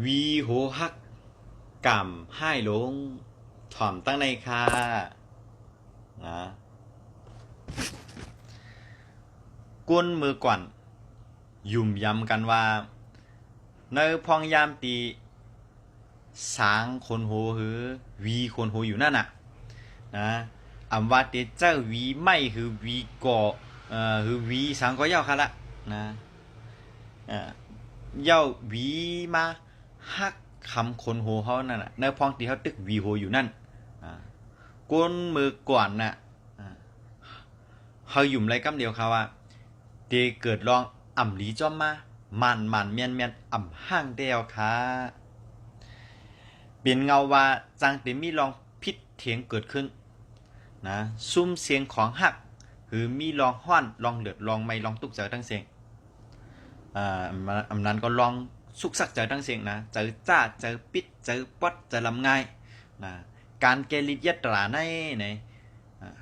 วีโหฮักกำให้ลงถ่อมตั้งในคานะก้นมือก่อนยุ่มยำกันว่าในพองยามตีสางคนโหหือวีคนโหอยู่นั่นน่ะนะอำว่าเตเจ้าวีไม่คือวีก่อคือวีสางก็เย้าค่ะละนะเย้าวีมาฮักคำคนโหเขานั่นน่ะในพองตีเขาตึกวีโหอยู่นั่นก้นมือก่อนน่ะเขาหยุ่มไรกำเดียวเขาว่าเตเกิดลองอ่ำหลีจอมมามันเมียนอ่ำห้างเดียวค่ะเปลี่ยนเงาว่าจังเตมีลองพิษเถียงเกิดขึ้นนะซุ่มเสียงของหักคือมีลองห้อนลองเลือดลองไม่ลองตุกเจอทั้งเสียงอำนั้นก็ลองสุกสักเจอทั้งเสียงนะเจอจ้าเจอปิดเจอปอดเจอลำไงนะการเกลิดยัตราใน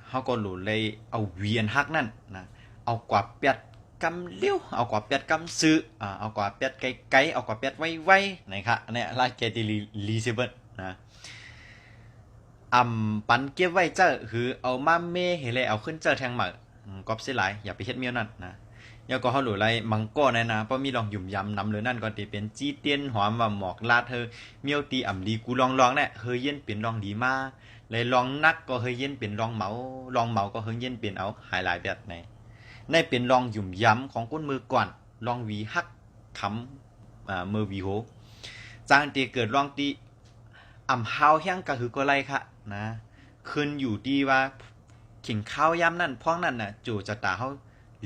เขาก็หลุดเลยเอาเวียนฮักนั่นนะเอากว่าเปียดกำเลี้ยวเอากว่าเปียดกำซื้อเอากว่าเปียดไกลเอากว่าเปียดไวๆนะครับเนี่ยลายเกติลีเซเบิลนะปันเก็บไว้เจ้าคือเอามาเมเฮเลยเอาขึ้นเจ้าแทงหมากกอบเสียหลายอย่าไปเฮ็ดเมียวนั่นนะยาก็เขาหลุดไรมังก้อนะเพราะมีลองหยุ่มยำนำเลยนั่นก็ตีเป็นจี้เตี้ยนหอมว่าหมอกลาดเธอเมียวตีดีกูลองเนี่ยเฮยเย็นเปลี่ยนลองดีมาเลยลองนักก็เฮยเย็นเปลี่ยนลองเมาก็เฮยเย็นเปลี่ยนเอาหายหลายแบบไหนในเป็นลองหยุ่มยำของก้นมือก่อนลองวีฮักคำมือวีโหจางตีเกิดลองตีฮาวแห้งก็คือก็ไรค่ะนะขึ้นอยู่ดีว่าขิงข้าวยำนั่นพ้องนั่นน่ะจู่จะตาเขา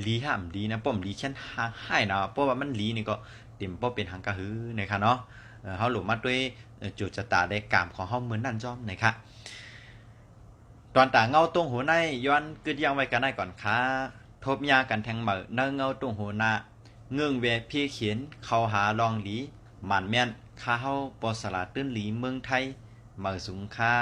ลีห้ามลีนะป้อมลีเช่นให้นะเพราะว่ามันลีนี่ก็เต็มป้อเป็นหังกะฮือนะคะเนาะเขาหลุดมาด้วยจู่จะตาได้กามของเขาเหมือนนั่นจอมนะคะตอนตาเงาตรงหัวในย้อนกึดยังไว้กันได้ก่อนค่ะทบยากันแทงเหมือเนื้อเงาตรงหัวหน้าเงื่องเวพี่เขียนเขาหาลองหลีหมันแม่นข้าเฮาปอสลาตื้นหลีเมืองไทยเหมือสูงค่า